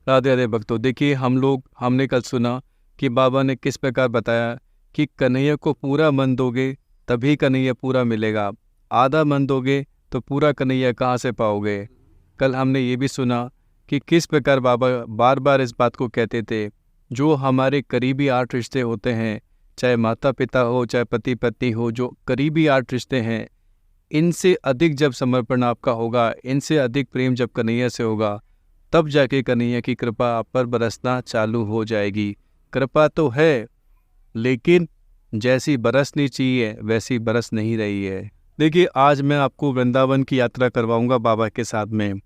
राधे राधे भक्तों। देखिए हमने कल सुना कि बाबा ने किस प्रकार बताया कि कन्हैया को पूरा मन दोगे तभी कन्हैया पूरा मिलेगा, आधा मन दोगे तो पूरा कन्हैया कहाँ से पाओगे। कल हमने ये भी सुना कि किस प्रकार बाबा बार बार इस बात को कहते थे, जो हमारे करीबी 8 रिश्ते होते हैं, चाहे माता पिता हो चाहे पति पत्नी हो, जो करीबी 8 रिश्ते हैं, इनसे अधिक जब समर्पण आपका होगा, इनसे अधिक प्रेम जब कन्हैया से होगा, तब जाके कन्हैया की कृपा आप पर बरसना चालू हो जाएगी। कृपा तो है, लेकिन जैसी बरसनी चाहिए वैसी बरस नहीं रही है। देखिए आज मैं आपको वृंदावन की यात्रा करवाऊंगा बाबा के साथ में।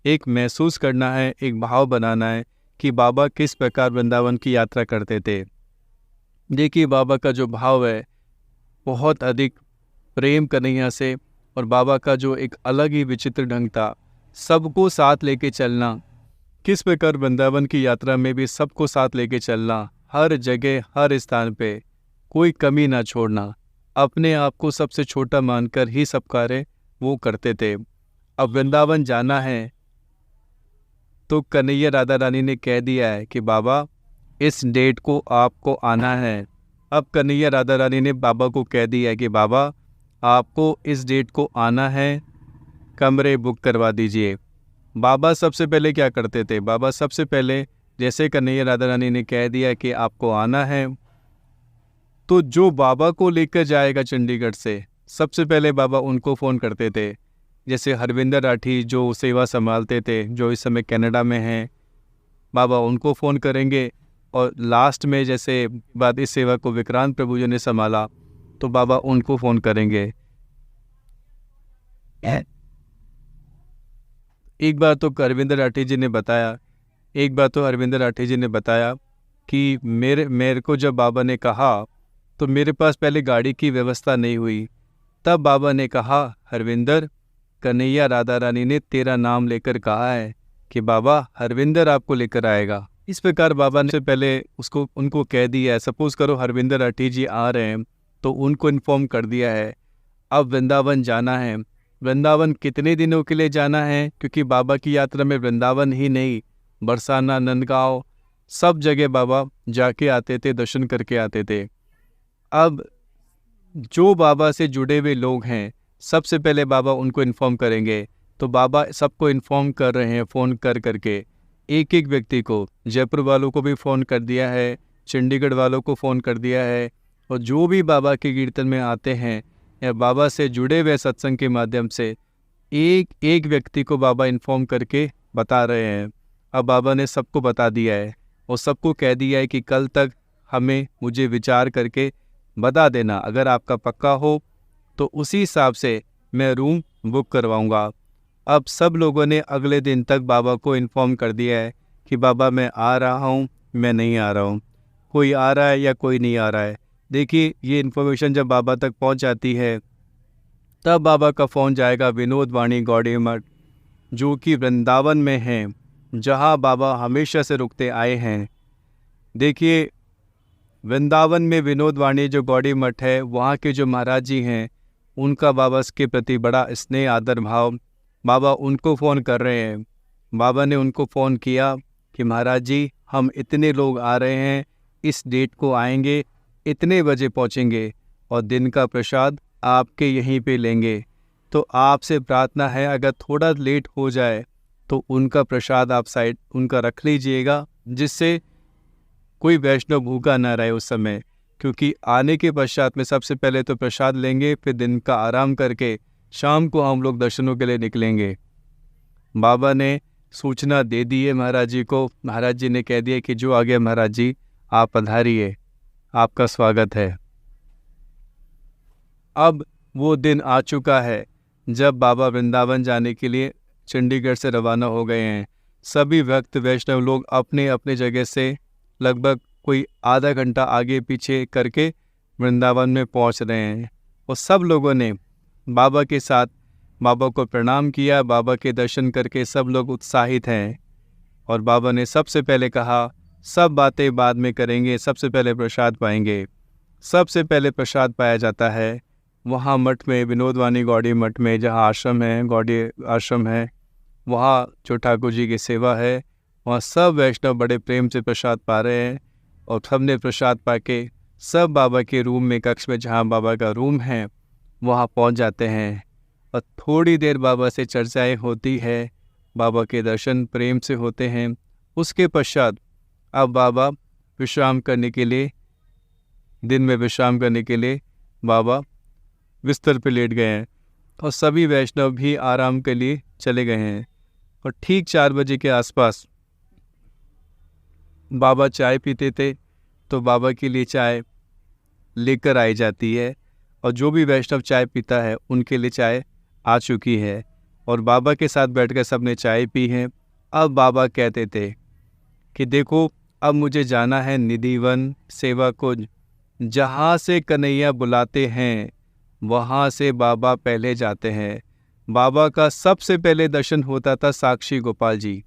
एक महसूस करना है, एक भाव बनाना है कि बाबा किस प्रकार वृंदावन की यात्रा करते थे। देखिए बाबा का जो भाव है, बहुत अधिक प्रेम कन्हैया से, और बाबा का जो एक अलग ही विचित्र ढंग था, सबको साथ लेके चलना। किस प्रकार वृंदावन की यात्रा में भी सबको साथ लेके चलना, हर जगह हर स्थान पे कोई कमी ना छोड़ना, अपने आप को सबसे छोटा मानकर ही सब कार्य वो करते थे। अब वृंदावन जाना है तो कन्हैया राधा रानी ने कह दिया है कि बाबा इस डेट को आपको आना है। अब कन्हैया राधा रानी ने बाबा को कह दिया है कि बाबा आपको इस डेट को आना है, कमरे बुक करवा दीजिए। बाबा सबसे पहले क्या करते थे, बाबा सबसे पहले जैसे कन्हैया राधा रानी ने कह दिया कि आपको आना है, तो जो बाबा को लेकर जाएगा चंडीगढ़ से, सबसे पहले बाबा उनको फ़ोन करते थे। जैसे हरविंदर राठी जो सेवा संभालते थे, जो इस समय कनाडा में हैं, बाबा उनको फ़ोन करेंगे। और लास्ट में जैसे बाद इस सेवा को विक्रांत प्रभु जी ने संभाला, तो बाबा उनको फ़ोन करेंगे। एक बार तो अरविंद राठी जी ने बताया कि मेरे को जब बाबा ने कहा तो मेरे पास पहले गाड़ी की व्यवस्था नहीं हुई। तब बाबा ने कहा, हरविंदर, कन्हैया राधा रानी ने तेरा नाम लेकर कहा है कि बाबा हरविंदर आपको लेकर आएगा। इस प्रकार बाबा ने पहले उनको कह दिया है। सपोज करो हरविंदर राठी जी आ रहे हैं तो उनको इन्फॉर्म कर दिया है। अब वृंदावन जाना है। वृंदावन कितने दिनों के लिए जाना है, क्योंकि बाबा की यात्रा में वृंदावन ही नहीं, बरसाना, नंदगांव, सब जगह बाबा जाके आते थे, दर्शन करके आते थे। अब जो बाबा से जुड़े हुए लोग हैं, सबसे पहले बाबा उनको इन्फॉर्म करेंगे। तो बाबा सबको इन्फॉर्म कर रहे हैं फ़ोन कर करके, एक एक व्यक्ति को। जयपुर वालों को भी फ़ोन कर दिया है, चंडीगढ़ वालों को फ़ोन कर दिया है, और जो भी बाबा के कीर्तन में आते हैं या बाबा से जुड़े हुए सत्संग के माध्यम से, एक एक व्यक्ति को बाबा इन्फॉर्म करके बता रहे हैं। अब बाबा ने सबको बता दिया है और सबको कह दिया है कि कल तक मुझे विचार करके बता देना। अगर आपका पक्का हो तो उसी हिसाब से मैं रूम बुक करवाऊंगा। अब सब लोगों ने अगले दिन तक बाबा को इन्फॉर्म कर दिया है कि बाबा मैं आ रहा हूँ, मैं नहीं आ रहा हूँ, कोई आ रहा है या कोई नहीं आ रहा है। देखिए ये इन्फॉर्मेशन जब बाबा तक पहुँच जाती है, तब बाबा का फ़ोन जाएगा विनोद वाणी गौड़ी मठ, जो कि वृंदावन में है, जहाँ बाबा हमेशा से रुकते आए हैं। देखिए वृंदावन में विनोद वाणी जो गौड़ी मठ है, वहाँ के जो महाराज जी हैं, उनका बाबा के प्रति बड़ा स्नेह आदर भाव। बाबा उनको फ़ोन कर रहे हैं। बाबा ने उनको फ़ोन किया कि महाराज जी हम इतने लोग आ रहे हैं, इस डेट को आएंगे, इतने बजे पहुँचेंगे और दिन का प्रसाद आपके यहीं पे लेंगे। तो आपसे प्रार्थना है अगर थोड़ा लेट हो जाए तो उनका प्रसाद आप साइड उनका रख लीजिएगा, जिससे कोई वैष्णव भूखा ना रहे उस समय। क्योंकि आने के पश्चात में सबसे पहले तो प्रसाद लेंगे, फिर दिन का आराम करके शाम को हम लोग दर्शनों के लिए निकलेंगे। बाबा ने सूचना दे दी है महाराज जी को। महाराज जी ने कह दिया कि जो आ गया महाराज जी आप पधारिए, आपका स्वागत है। अब वो दिन आ चुका है जब बाबा वृंदावन जाने के लिए चंडीगढ़ से रवाना हो गए हैं। सभी भक्त वैष्णव लोग अपने अपने जगह से लगभग कोई आधा घंटा आगे पीछे करके वृंदावन में पहुंच रहे हैं। और सब लोगों ने बाबा के साथ बाबा को प्रणाम किया। बाबा के दर्शन करके सब लोग उत्साहित हैं। और बाबा ने सबसे पहले कहा सब बातें बाद में करेंगे, सबसे पहले प्रसाद पाएंगे। सबसे पहले प्रसाद पाया जाता है वहाँ मठ में, विनोद वाणी गौड़ी मठ में, जहाँ आश्रम है, गौड़ी आश्रम है, वहाँ जो ठाकुर जी की सेवा है वहाँ सब वैष्णव बड़े प्रेम से प्रसाद पा रहे हैं और सबने प्रसाद पा के सब बाबा के रूम में, कक्ष में जहाँ बाबा का रूम है वहाँ पहुँच जाते हैं। और थोड़ी देर बाबा से चर्चाएं होती है, बाबा के दर्शन प्रेम से होते हैं। उसके पश्चात अब बाबा विश्राम करने के लिए, दिन में विश्राम करने के लिए बाबा बिस्तर पे लेट गए हैं और सभी वैष्णव भी आराम के लिए चले गए हैं। और ठीक 4 बजे के आसपास बाबा चाय पीते थे, तो बाबा के लिए चाय लेकर आई जाती है और जो भी वैष्णव चाय पीता है उनके लिए चाय आ चुकी है और बाबा के साथ बैठकर सबने चाय पी है। अब बाबा कहते थे कि देखो, अब मुझे जाना है निधिवन सेवा कुंज, जहाँ से कन्हैया बुलाते हैं वहाँ से बाबा पहले जाते हैं। बाबा का सबसे पहले दर्शन होता था साक्षी गोपाल जी।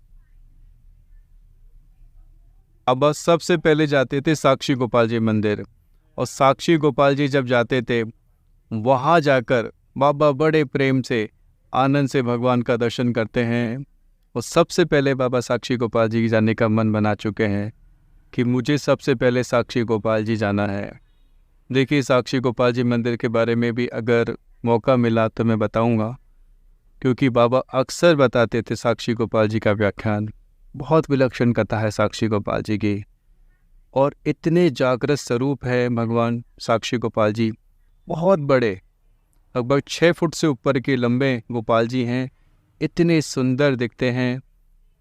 बाबा सबसे पहले जाते थे साक्षी गोपाल जी मंदिर, और साक्षी गोपाल जी जब जाते थे वहाँ जाकर बाबा बड़े प्रेम से, आनंद से भगवान का दर्शन करते हैं। और सबसे पहले बाबा साक्षी गोपाल जी जाने का मन बना चुके हैं कि मुझे सबसे पहले साक्षी गोपाल जी जाना है। देखिए, साक्षी गोपाल जी मंदिर के बारे में भी अगर मौका मिला तो मैं बताऊंगा, क्योंकि बाबा अक्सर बताते थे साक्षी गोपाल जी का व्याख्यान। बहुत विलक्षण कथा है साक्षी गोपाल जी की, और इतने जागृत स्वरूप है भगवान साक्षी गोपाल जी। बहुत बड़े, लगभग 6 फुट से ऊपर के लंबे गोपाल जी हैं, इतने सुंदर दिखते हैं।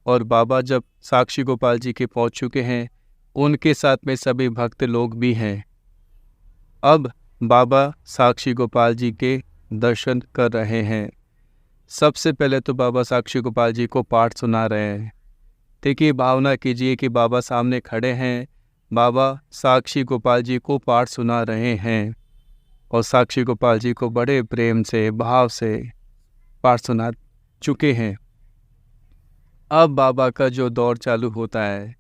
और बाबा जब साक्षी गोपाल जी के पहुंच चुके हैं, उनके साथ में सभी भक्त लोग भी हैं। अब बाबा साक्षी गोपाल जी के दर्शन कर रहे हैं। सबसे पहले तो बाबा साक्षी गोपाल जी को पाठ सुना रहे हैं। देखिए, भावना कीजिए कि बाबा सामने खड़े हैं, बाबा साक्षी गोपाल जी को पाठ सुना रहे हैं और साक्षी गोपाल जी को बड़े प्रेम से, भाव से पाठ सुना चुके हैं। अब बाबा का जो दौर चालू होता है,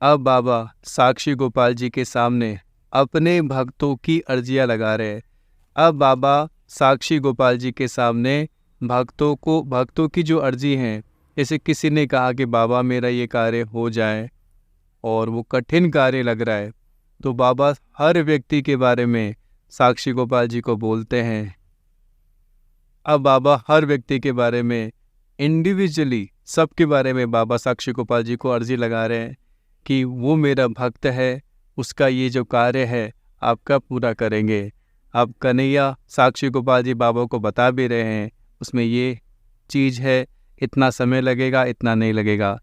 अब बाबा साक्षी गोपाल जी के सामने अपने भक्तों की अर्जियां लगा रहे हैं। अब बाबा साक्षी गोपाल जी के सामने भक्तों की जो अर्जी हैं, जैसे किसी ने कहा कि बाबा मेरा ये कार्य हो जाए और वो कठिन कार्य लग रहा है, तो बाबा हर व्यक्ति के बारे में साक्षी गोपाल जी को बोलते हैं। अब बाबा हर व्यक्ति के बारे में इंडिविजुअली, सबके बारे में बाबा साक्षी गोपाल जी को अर्जी लगा रहे हैं कि वो मेरा भक्त है, उसका ये जो कार्य है आपका पूरा करेंगे। अब कन्हैया साक्षी गोपाल जी बाबा को बता भी रहे हैं, उसमें ये चीज़ है, इतना समय लगेगा, इतना नहीं लगेगा।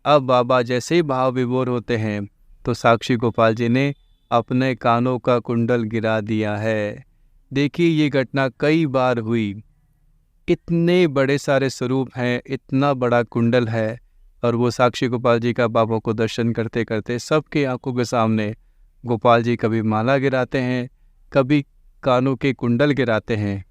अब बाबा जैसे ही भाव विभोर होते हैं तो साक्षी गोपाल जी ने अपने कानों का कुंडल गिरा दिया है। देखिए, ये घटना कई बार हुई। इतने बड़े सारे स्वरूप हैं, इतना बड़ा कुंडल है, और वो साक्षी गोपाल जी का बाबा को दर्शन करते करते सबके आंखों के सामने गोपाल जी कभी माला गिराते हैं, कभी कानों के कुंडल गिराते हैं।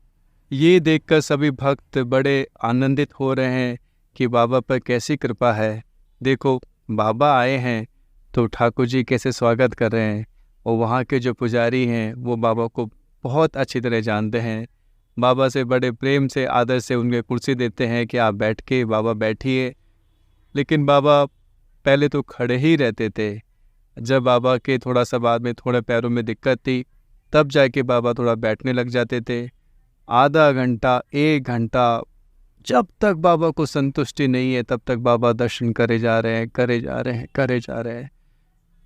ये देखकर सभी भक्त बड़े आनंदित हो रहे हैं कि बाबा पर कैसी कृपा है। देखो, बाबा आए हैं तो ठाकुर जी कैसे स्वागत कर रहे हैं, और वहाँ के जो पुजारी हैं वो बाबा को बहुत अच्छी तरह जानते हैं। बाबा से बड़े प्रेम से, आदर से उनके कुर्सी देते हैं कि आप बैठ के, बाबा बैठिए। लेकिन बाबा पहले तो खड़े ही रहते थे। जब बाबा के थोड़ा सा बाद में थोड़े पैरों में दिक्कत थी, तब जाके बाबा थोड़ा बैठने लग जाते थे। आधा घंटा, 1 घंटा, जब तक बाबा को संतुष्टि नहीं है तब तक बाबा दर्शन करे जा रहे हैं, करे जा रहे हैं, करे जा रहे हैं।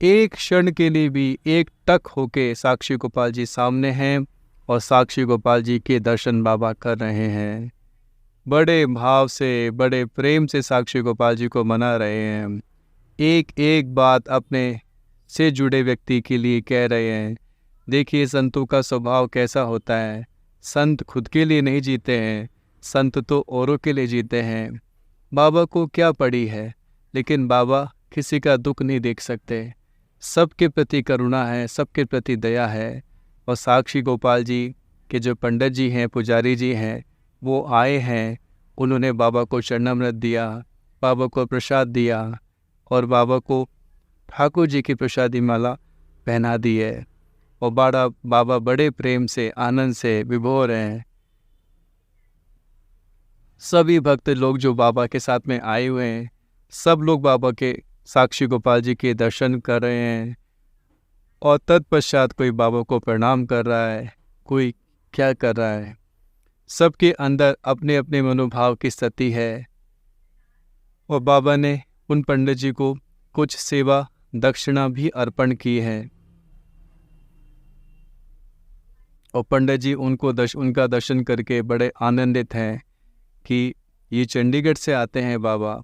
एक क्षण के लिए भी एक टक होके साक्षी गोपाल जी सामने हैं और साक्षी गोपाल जी के दर्शन बाबा कर रहे हैं। बड़े भाव से, बड़े प्रेम से साक्षी गोपाल जी को मना रहे हैं। एक एक बात अपने से जुड़े व्यक्ति के लिए कह रहे हैं। देखिए, संतों का स्वभाव कैसा होता है। संत खुद के लिए नहीं जीते हैं, संत तो औरों के लिए जीते हैं। बाबा को क्या पड़ी है, लेकिन बाबा किसी का दुख नहीं देख सकते। सबके प्रति करुणा है, सबके प्रति दया है। और साक्षी गोपाल जी के जो पंडित जी हैं, पुजारी जी हैं, वो आए हैं, उन्होंने बाबा को चरणामृत दिया, बाबा को प्रसाद दिया और बाबा को ठाकुर जी की प्रसादी माला पहना दी है। और बाबा बड़े प्रेम से, आनंद से विभोर हैं। सभी भक्त लोग जो बाबा के साथ में आए हुए हैं, सब लोग बाबा के साक्षी गोपाल जी के दर्शन कर रहे हैं और तत्पश्चात कोई बाबा को प्रणाम कर रहा है, कोई क्या कर रहा है। सबके अंदर अपने अपने मनोभाव की स्थिति है। और बाबा ने उन पंडित जी को कुछ सेवा दक्षिणा भी अर्पण की है और पंडित जी उनका दर्शन करके बड़े आनंदित हैं कि ये चंडीगढ़ से आते हैं बाबा,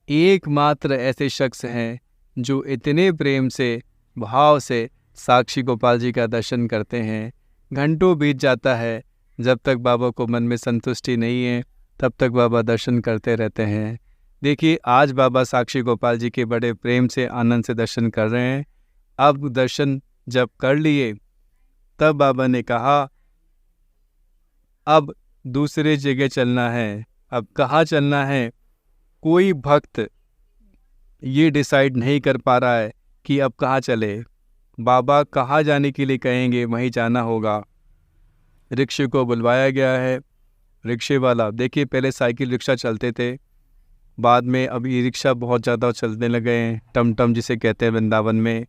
एकमात्र ऐसे शख्स हैं जो इतने प्रेम से भाव से साक्षी गोपाल जी का दर्शन करते हैं। घंटों बीत जाता है, जब तक बाबा को मन में संतुष्टि नहीं है तब तक बाबा दर्शन करते रहते हैं। देखिए, आज बाबा साक्षी गोपाल जी के बड़े प्रेम से आनंद से दर्शन कर रहे हैं। अब दर्शन जब कर लिए तब बाबा ने कहा अब दूसरे जगह चलना है। अब कहाँ चलना है? कोई भक्त ये डिसाइड नहीं कर पा रहा है कि अब कहाँ चले। बाबा कहाँ जाने के लिए कहेंगे वहीं जाना होगा। रिक्शे को बुलवाया गया है। रिक्शे वाला, देखिए पहले साइकिल रिक्शा चलते थे, बाद में अब ई रिक्शा बहुत ज़्यादा चलने लगे हैं, टमटम जिसे कहते हैं वृंदावन में।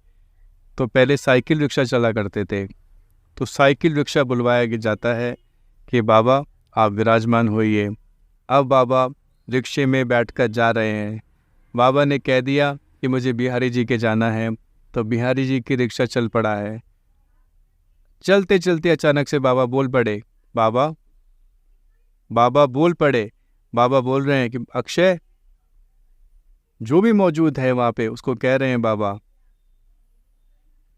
तो पहले साइकिल रिक्शा चला करते थे, तो साइकिल रिक्शा बुलवाया जाता है कि बाबा आप विराजमान होइए। अब बाबा रिक्शे में बैठकर जा रहे हैं। बाबा ने कह दिया कि मुझे बिहारी जी के जाना है, तो बिहारी जी की रिक्शा चल पड़ा है। चलते चलते अचानक से बाबा बोल पड़े, बाबा बोल पड़े। बाबा बोल रहे हैं कि अक्षय, जो भी मौजूद है वहाँ पे उसको कह रहे हैं बाबा,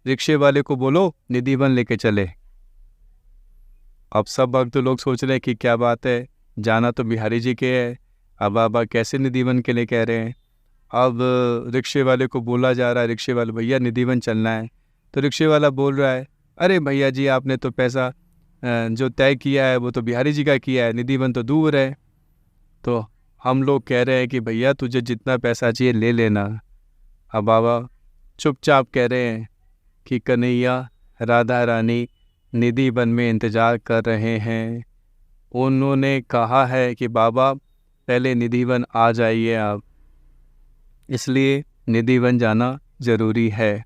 रिक्शे वाले को बोलो निधिवन लेके चले। अब सब भक्त लोग सोच रहे हैं कि क्या बात है, जाना तो बिहारी जी के है, अब बाबा कैसे निधिवन के लिए कह रहे हैं। अब रिक्शे वाले को बोला जा रहा है, रिक्शे वाले, भैया निधिवन चलना है। तो रिक्शे वाला बोल रहा है, अरे भैया जी आपने तो पैसा जो तय किया है वो तो बिहारी जी का किया है, निधिवन तो दूर है। तो हम लोग कह रहे हैं कि भैया तुझे जितना पैसा चाहिए ले लेना। अब बाबा चुपचाप कह रहे हैं कि कन्हैया राधा रानी निधिवन में इंतज़ार कर रहे हैं। उन्होंने कहा है कि बाबा पहले निधिवन आ जाइए आप, इसलिए निधिवन जाना ज़रूरी है।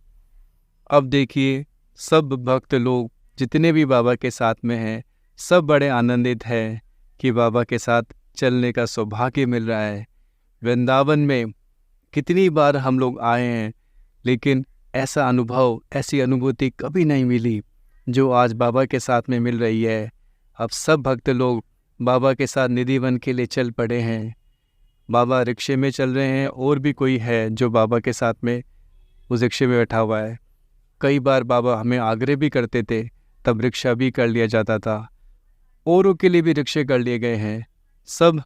अब देखिए, सब भक्त लोग जितने भी बाबा के साथ में हैं सब बड़े आनंदित हैं कि बाबा के साथ चलने का सौभाग्य मिल रहा है। वृंदावन में कितनी बार हम लोग आए हैं, लेकिन ऐसा अनुभव, ऐसी अनुभूति कभी नहीं मिली जो आज बाबा के साथ में मिल रही है। अब सब भक्त लोग बाबा के साथ निधिवन के लिए चल पड़े हैं। बाबा रिक्शे में चल रहे हैं, और भी कोई है जो बाबा के साथ में उस रिक्शे में बैठा हुआ है। कई बार बाबा हमें आग्रह भी करते थे, तब रिक्शा भी कर लिया जाता था, औरों के लिए भी रिक्शे कर लिए गए हैं। सब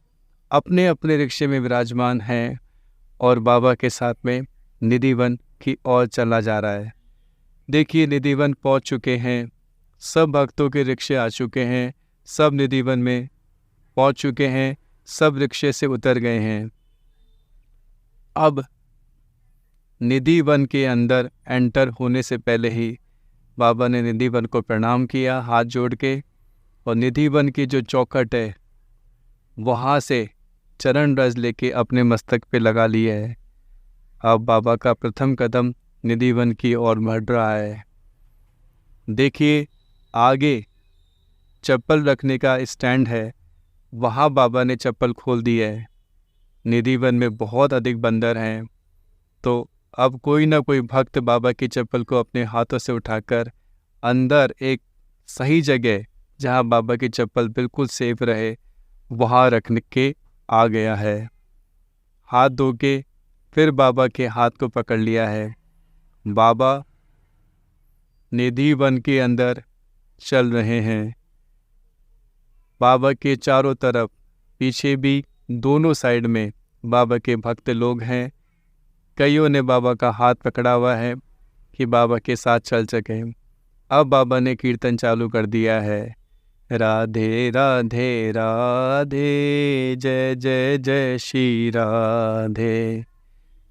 अपने अपने रिक्शे में विराजमान हैं और बाबा के साथ में निधिवन की ओर चला जा रहा है। देखिए, निधिवन पहुंच चुके हैं, सब भक्तों के रिक्शे आ चुके हैं, सब निधिवन में पहुंच चुके हैं, सब रिक्शे से उतर गए हैं। अब निधिवन के अंदर एंटर होने से पहले ही बाबा ने निधिवन को प्रणाम किया हाथ जोड़ के, और निधिवन की जो चौखट है वहाँ से चरण रज लेके अपने मस्तक पे लगा लिया है। अब बाबा का प्रथम कदम निधिवन की ओर बढ़ रहा है। देखिए, आगे चप्पल रखने का स्टैंड है, वहाँ बाबा ने चप्पल खोल दी है। निधिवन में बहुत अधिक बंदर हैं, तो अब कोई ना कोई भक्त बाबा की चप्पल को अपने हाथों से उठाकर अंदर एक सही जगह जहाँ बाबा की चप्पल बिल्कुल सेफ रहे वहाँ रखने के आ गया है। हाथ धो के फिर बाबा के हाथ को पकड़ लिया है। बाबा निधिवन के अंदर चल रहे हैं। बाबा के चारों तरफ, पीछे भी दोनों साइड में बाबा के भक्त लोग हैं। कईयों ने बाबा का हाथ पकड़ा हुआ है कि बाबा के साथ चल सके। अब बाबा ने कीर्तन चालू कर दिया है, राधे राधे राधे जय जय जय श्री राधे,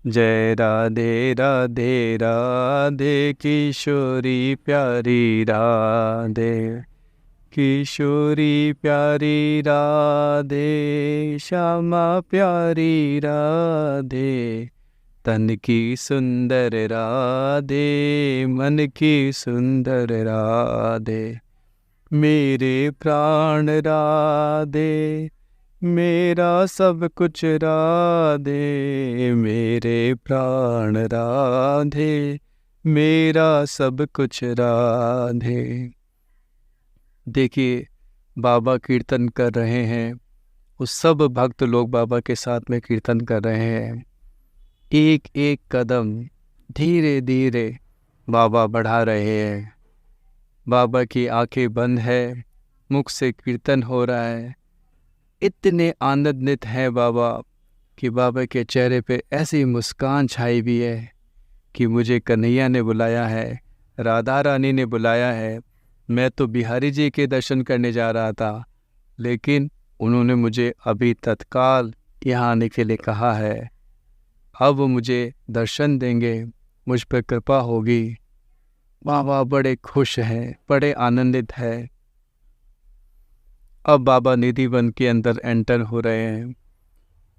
जय राधे राधे राधे किशोरी प्यारी राधे, किशोरी प्यारी राधे, श्यामा प्यारी राधे, तन की सुंदर राधे, मन की सुंदर राधे। मेरे प्राण राधे, मेरा सब कुछ राधे, मेरे प्राण राधे, मेरा सब कुछ राधे। देखिए, बाबा कीर्तन कर रहे हैं, उस सब भक्त लोग बाबा के साथ में कीर्तन कर रहे हैं। एक एक कदम धीरे धीरे बाबा बढ़ा रहे हैं। बाबा की आंखें बंद है, मुख से कीर्तन हो रहा है। इतने आनंदित हैं बाबा कि बाबा के चेहरे पे ऐसी मुस्कान छाई भी है कि मुझे कन्हैया ने बुलाया है, राधा रानी ने बुलाया है। मैं तो बिहारी जी के दर्शन करने जा रहा था, लेकिन उन्होंने मुझे अभी तत्काल यहाँ आने के लिए कहा है। अब वो मुझे दर्शन देंगे, मुझ पर कृपा होगी। बाबा बड़े खुश हैं, बड़े आनंदित हैं। अब बाबा निधि वन के अंदर एंटर हो रहे हैं।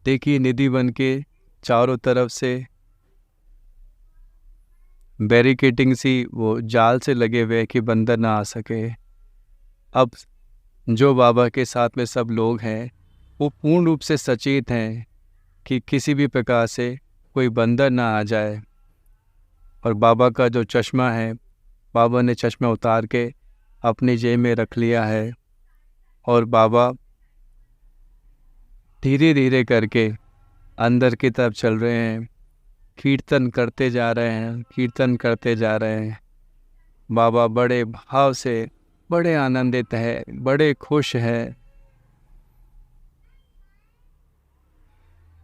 देखिए, निधि वन के चारों तरफ से बैरिकेटिंग सी वो जाल से लगे हुए कि बंदर ना आ सके। अब जो बाबा के साथ में सब लोग हैं वो पूर्ण रूप से सचेत हैं कि किसी भी प्रकार से कोई बंदर ना आ जाए। और बाबा का जो चश्मा है, बाबा ने चश्मा उतार के अपनी जेब में रख लिया है और बाबा धीरे धीरे करके अंदर की तरफ चल रहे हैं। कीर्तन करते जा रहे हैं, कीर्तन करते जा रहे हैं। बाबा बड़े भाव से, बड़े आनंदित है, बड़े खुश है।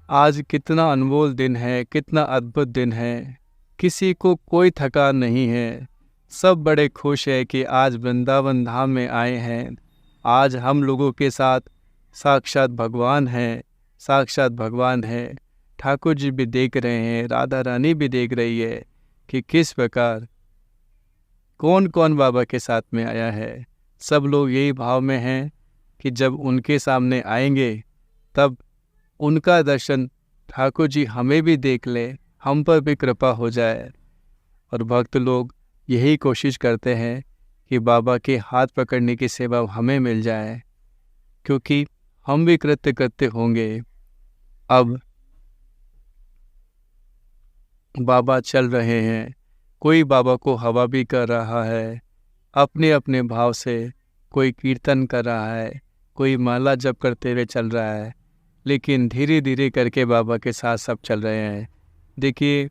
आज कितना अनमोल दिन है, कितना अद्भुत दिन है। किसी को कोई थकान नहीं है। सब बड़े खुश है कि आज वृंदावन धाम में आए हैं। आज हम लोगों के साथ साक्षात भगवान हैं, साक्षात भगवान है। ठाकुर जी भी देख रहे हैं, राधा रानी भी देख रही है कि किस प्रकार कौन कौन बाबा के साथ में आया है। सब लोग यही भाव में हैं कि जब उनके सामने आएंगे तब उनका दर्शन ठाकुर जी हमें भी देख ले, हम पर भी कृपा हो जाए। और भक्त लोग यही कोशिश करते हैं कि बाबा के हाथ पकड़ने की सेवा हमें मिल जाए, क्योंकि हम भी कृत्य करते होंगे। अब बाबा चल रहे हैं, कोई बाबा को हवा भी कर रहा है अपने अपने भाव से, कोई कीर्तन कर रहा है, कोई माला जप करते हुए चल रहा है, लेकिन धीरे धीरे करके बाबा के साथ सब चल रहे हैं। देखिए,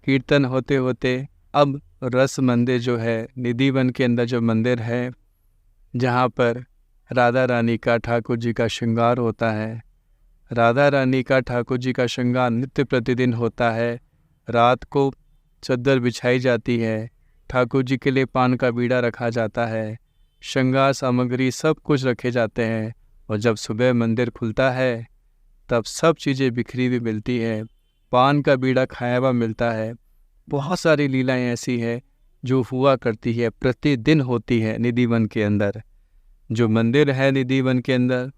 कीर्तन होते होते अब रस मंदिर जो है, निधि वन के अंदर जो मंदिर है, जहाँ पर राधा रानी का, ठाकुर जी का श्रृंगार होता है। राधा रानी का, ठाकुर जी का श्रृंगार नित्य प्रतिदिन होता है। रात को चद्दर बिछाई जाती है, ठाकुर जी के लिए पान का बीड़ा रखा जाता है, श्रृंगार सामग्री सब कुछ रखे जाते हैं। और जब सुबह मंदिर खुलता है तब सब चीज़ें बिखरी हुई मिलती है, पान का बीड़ा खाया हुआ मिलता है। बहुत सारी लीलाएं ऐसी है जो हुआ करती है, प्रतिदिन होती है निधि वन के अंदर। जो मंदिर है निधि वन के अंदर,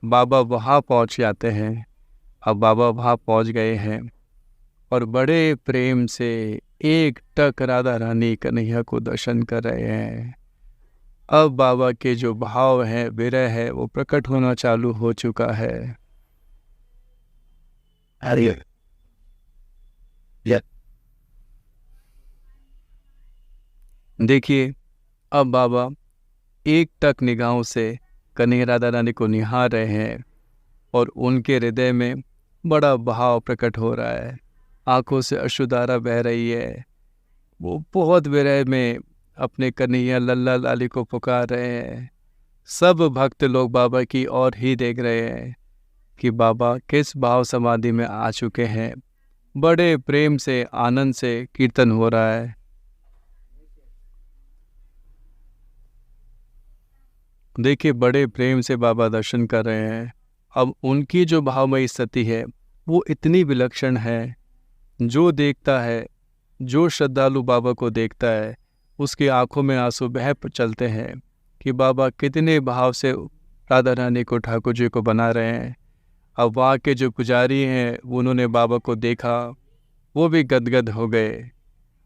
बाबा वहाँ पहुँच जाते हैं। अब बाबा वहाँ पहुँच गए हैं और बड़े प्रेम से एक टक राधा रानी कन्हैया को दर्शन कर रहे हैं। अब बाबा के जो भाव है, विरह है, वो प्रकट होना चालू हो चुका है। देखिए, अब बाबा एक टक निगाहों से कन्हैया राधा रानी को निहार रहे हैं और उनके हृदय में बड़ा भाव प्रकट हो रहा है। आंखों से अश्रुधारा बह रही है। वो बहुत विरह में अपने कन्हैया लल्ला लाली को पुकार रहे हैं। सब भक्त लोग बाबा की ओर ही देख रहे हैं कि बाबा किस भाव समाधि में आ चुके हैं। बड़े प्रेम से, आनंद से कीर्तन हो रहा है। देखिए, बड़े प्रेम से बाबा दर्शन कर रहे हैं। अब उनकी जो भावमयी स्थिति है वो इतनी विलक्षण है, जो देखता है, जो श्रद्धालु बाबा को देखता है, उसकी आंखों में आंसू बह चलते हैं। कि बाबा कितने भाव से राधा रानी को ठाकुर जी को बना रहे हैं। अब वहाँ के जो पुजारी हैं उन्होंने बाबा को देखा, वो भी गदगद हो गए।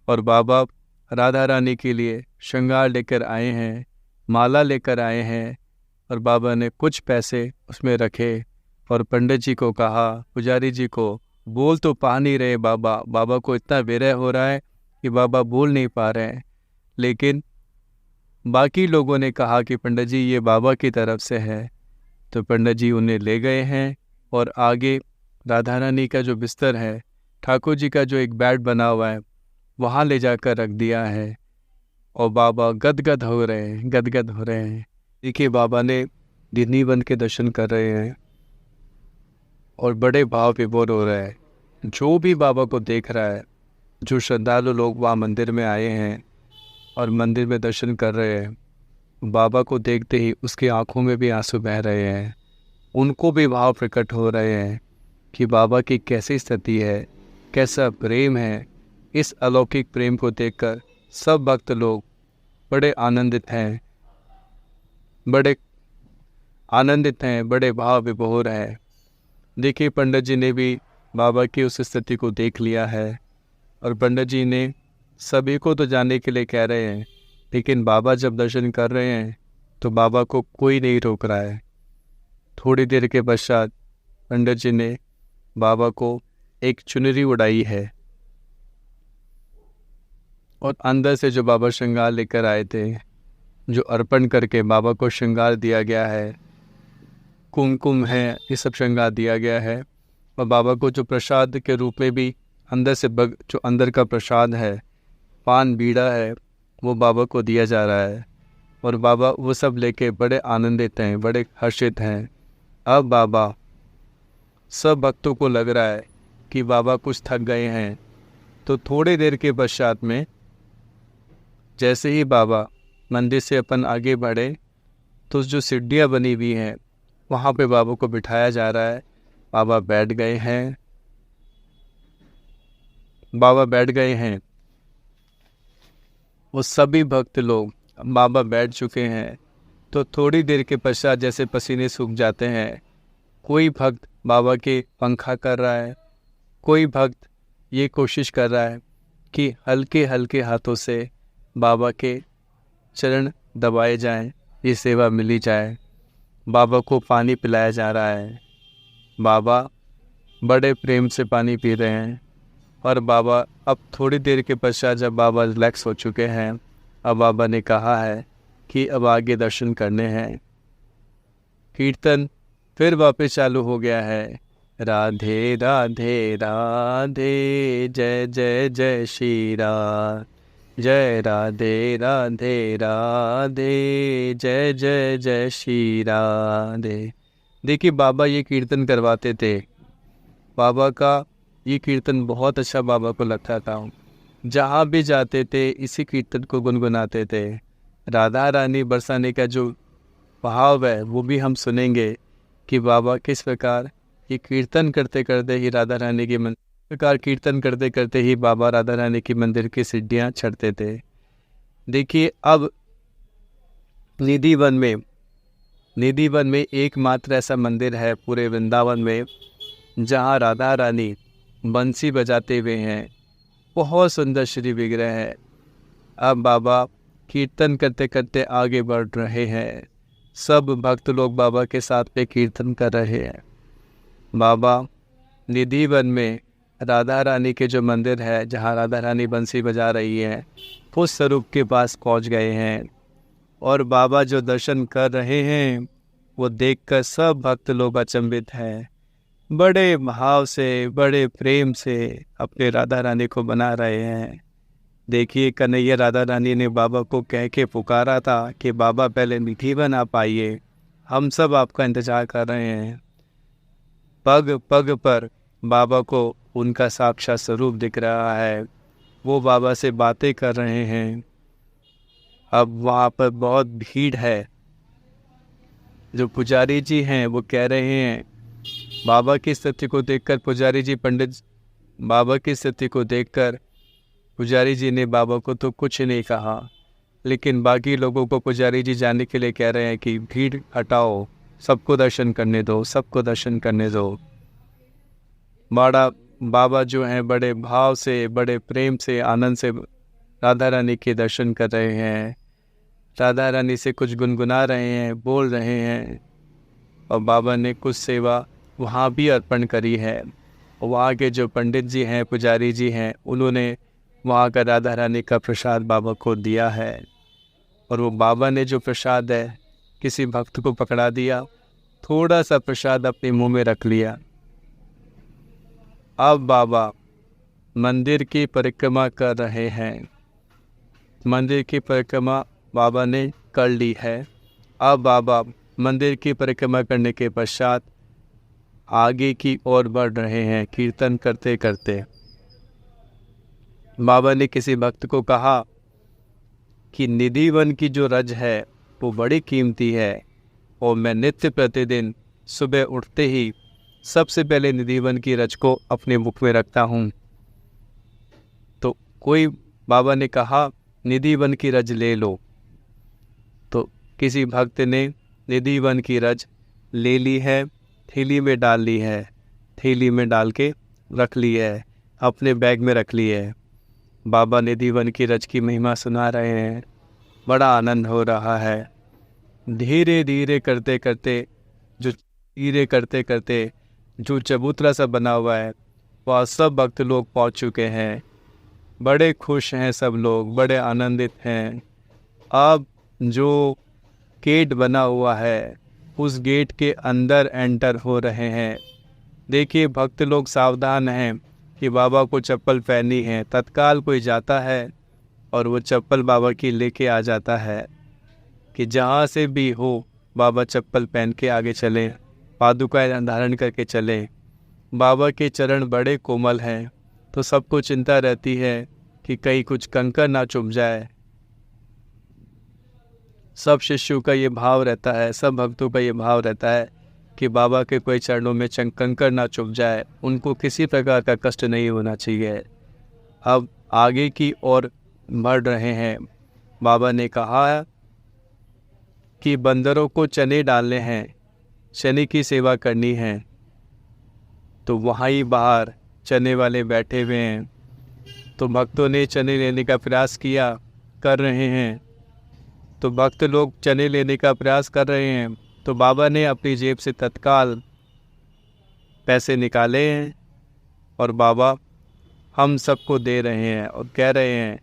और बाबा राधा रानी के लिए श्रृंगार लेकर आए हैं, माला लेकर आए हैं। और बाबा ने कुछ पैसे उसमें रखे और पंडित जी को कहा, पुजारी जी को, बोल तो पा नहीं रहे बाबा। बाबा को इतना विरह हो रहा है कि बाबा बोल नहीं पा रहे हैं। लेकिन बाकी लोगों ने कहा कि पंडित जी ये बाबा की तरफ से है। तो पंडित जी उन्हें ले गए हैं और आगे राधा रानी का जो बिस्तर है, ठाकुर जी का जो एक बेड बना हुआ है, वहाँ ले जाकर रख दिया है। और बाबा गदगद हो रहे हैं, गदगद हो रहे हैं। देखिए बाबा ने दिन्नी बन के दर्शन कर रहे हैं और बड़े भाव विभोर हो रहे हैं। जो भी बाबा को देख रहा है, जो श्रद्धालु लोग वहाँ मंदिर में आए हैं और मंदिर में दर्शन कर रहे हैं, बाबा को देखते ही उसकी आंखों में भी आंसू बह रहे हैं। उनको भी भाव प्रकट हो रहे हैं कि बाबा की कैसी स्थिति है, कैसा प्रेम है। इस अलौकिक प्रेम को देखकर सब भक्त लोग बड़े आनंदित हैं, बड़े भाव विभोर हैं। देखिए पंडित जी ने भी बाबा की उस स्थिति को देख लिया है और पंडित जी ने सभी को तो जाने के लिए कह रहे हैं, लेकिन बाबा जब दर्शन कर रहे हैं तो बाबा को कोई नहीं रोक रहा है। थोड़ी देर के पश्चात पंडित जी ने बाबा को एक चुनरी उड़ाई है और अंदर से जो बाबा श्रृंगार लेकर आए थे, जो अर्पण करके बाबा को श्रृंगार दिया गया है, कुमकुम है, ये सब श्रृंगार दिया गया है। और बाबा को जो प्रसाद के रूप में भी अंदर से जो अंदर का प्रसाद है, पान बीड़ा है, वो बाबा को दिया जा रहा है। और बाबा वो सब लेके बड़े आनंदित हैं, बड़े हर्षित हैं। अब बाबा, सब भक्तों को लग रहा है कि बाबा कुछ थक गए हैं। तो थोड़ी देर के पश्चात में जैसे ही बाबा मंदिर से अपन आगे बढ़े तो जो सीढ़ियाँ बनी हुई हैं वहाँ पे बाबा को बिठाया जा रहा है। बाबा बैठ गए हैं, वो सभी भक्त लोग बाबा बैठ चुके हैं। तो थोड़ी देर के पश्चात जैसे पसीने सूख जाते हैं, कोई भक्त बाबा के पंखा कर रहा है, कोई भक्त ये कोशिश कर रहा है कि हल्के हल्के हाथों से बाबा के चरण दबाए जाएं, ये सेवा मिली जाए। बाबा को पानी पिलाया जा रहा है, बाबा बड़े प्रेम से पानी पी रहे हैं। और बाबा अब थोड़ी देर के पश्चात जब बाबा रिलैक्स हो चुके हैं, अब बाबा ने कहा है कि अब आगे दर्शन करने हैं। कीर्तन फिर वापस चालू हो गया है। राधे राधे राधे, जय जय जय श्री राम, जय राधे राधे राधे, जय जय जय श्री राधे। देखिए बाबा ये कीर्तन करवाते थे। बाबा का ये कीर्तन बहुत अच्छा बाबा को लगता था। जहाँ भी जाते थे इसी कीर्तन को गुनगुनाते थे। राधा रानी बरसाने का जो भाव है वो भी हम सुनेंगे कि बाबा किस प्रकार ये कीर्तन करते करते ही राधा रानी की प्रकार कीर्तन करते करते ही बाबा राधा रानी की मंदिर की सीढ़ियाँ चढ़ते थे। देखिए अब निधिवन में एकमात्र ऐसा मंदिर है पूरे वृंदावन में जहाँ राधा रानी बंसी बजाते हुए हैं। बहुत सुंदर श्री विग्रह है। अब बाबा कीर्तन करते करते आगे बढ़ रहे हैं। सब भक्त लोग बाबा के साथ में कीर्तन कर रहे हैं। बाबा निधिवन में राधा रानी के जो मंदिर है, जहाँ राधा रानी बंसी बजा रही है, उस स्वरूप के पास पहुँच गए हैं। और बाबा जो दर्शन कर रहे हैं वो देखकर सब भक्त लोग अचंभित हैं। बड़े भाव से, बड़े प्रेम से अपने राधा रानी को बना रहे हैं। देखिए कन्हैया राधा रानी ने बाबा को कह के पुकारा था कि बाबा पहले निधिवन आप आइए, हम सब आपका इंतज़ार कर रहे हैं। पग पग पर बाबा को उनका साक्षात स्वरूप दिख रहा है। वो बाबा से बातें कर रहे हैं। अब वहाँ पर बहुत भीड़ है। जो पुजारी जी हैं वो कह रहे हैं, बाबा की स्थिति को देखकर पुजारी जी बाबा की स्थिति को देखकर पुजारी जी ने बाबा को तो कुछ नहीं कहा, लेकिन बाकी लोगों को पुजारी जी जाने के लिए कह रहे हैं कि भीड़ हटाओ, सबको दर्शन करने दो, सबको दर्शन करने दो। बड़ा बाबा जो हैं बड़े भाव से, बड़े प्रेम से, आनंद से राधा रानी के दर्शन कर रहे हैं, राधा रानी से कुछ गुनगुना रहे हैं, बोल रहे हैं। और बाबा ने कुछ सेवा वहाँ भी अर्पण करी है। और वहाँ के जो पंडित जी हैं, पुजारी जी हैं, उन्होंने वहाँ का राधा रानी का प्रसाद बाबा को दिया है। और वो बाबा ने जो प्रसाद है किसी भक्त को पकड़ा दिया, थोड़ा सा प्रसाद अपने मुंह में रख लिया। अब बाबा मंदिर की परिक्रमा कर रहे हैं। मंदिर की परिक्रमा बाबा ने कर ली है। अब बाबा मंदिर की परिक्रमा करने के पश्चात आगे की ओर बढ़ रहे हैं कीर्तन करते करते। बाबा ने किसी भक्त को कहा कि निधिवन की जो रज है वो बड़ी कीमती है और मैं नित्य प्रतिदिन सुबह उठते ही सबसे पहले निधिवन की रज को अपने मुख में रखता हूँ। तो कोई बाबा ने कहा निधिवन की रज ले लो। तो किसी भक्त ने निधिवन की रज ले ली है, थैली में डाल ली है, थैली में डाल के रख ली है, अपने बैग में रख ली है। बाबा निधिवन की रज की महिमा सुना रहे हैं, बड़ा आनंद हो रहा है। धीरे धीरे करते करते जो चबूतरा सा बना हुआ है वह सब भक्त लोग पहुंच चुके हैं। बड़े खुश हैं सब लोग, बड़े आनंदित हैं। अब जो गेट बना हुआ है उस गेट के अंदर एंटर हो रहे हैं। देखिए भक्त लोग सावधान हैं कि बाबा को चप्पल पहनी है। तत्काल कोई जाता है और वो चप्पल बाबा की लेके आ जाता है कि जहाँ से भी हो बाबा चप्पल पहन के आगे चले, पादुकाएं धारण करके चले। बाबा के चरण बड़े कोमल हैं, तो सबको चिंता रहती है कि कहीं कुछ कंकर ना चुभ जाए। सब शिष्यों का ये भाव रहता है, सब भक्तों का ये भाव रहता है कि बाबा के कोई चरणों में कंकर ना चुभ जाए, उनको किसी प्रकार का कष्ट नहीं होना चाहिए। अब आगे की ओर बढ़ रहे हैं। बाबा ने कहा कि बंदरों को चने डालने हैं, चने की सेवा करनी है। तो वहाँ ही बाहर चने वाले बैठे हुए हैं। तो भक्तों ने चने लेने का प्रयास कर रहे हैं। तो भक्त लोग चने लेने का प्रयास कर रहे हैं तो बाबा ने अपनी जेब से तत्काल पैसे निकाले हैं और बाबा हम सबको दे रहे हैं और कह रहे हैं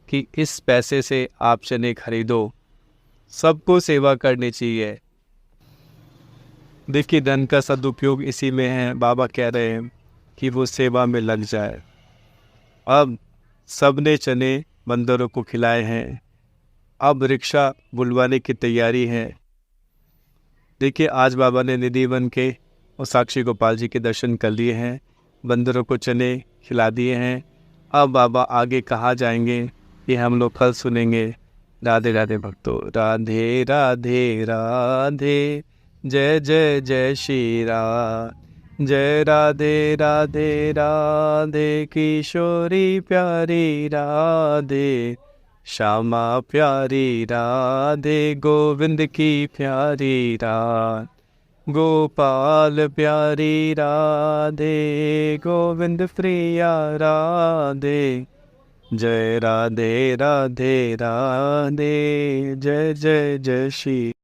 कि इस पैसे से आप चने खरीदो, सबको सेवा करनी चाहिए। देखिए धन का सदुपयोग इसी में है। बाबा कह रहे हैं कि वो सेवा में लग जाए। अब सबने चने बंदरों को खिलाए हैं। अब रिक्शा बुलवाने की तैयारी है। देखिए आज बाबा ने निधिवन के और साक्षी गोपाल जी के दर्शन कर लिए हैं, बंदरों को चने खिला दिए हैं। अब बाबा आगे कहाँ जाएंगे ये हम लोग कल सुनेंगे। राधे राधे भक्तों, राधे राधे राधे, जय जय जय श्री राधे, जय राधे राधे राधे, किशोरी प्यारी राधे, श्यामा प्यारी राधे, गोविंद की प्यारी राधे, गोपाल प्यारी राधे, गोविंद प्रिया राधे, जय राधे राधे राधे, जय जय जय श्री।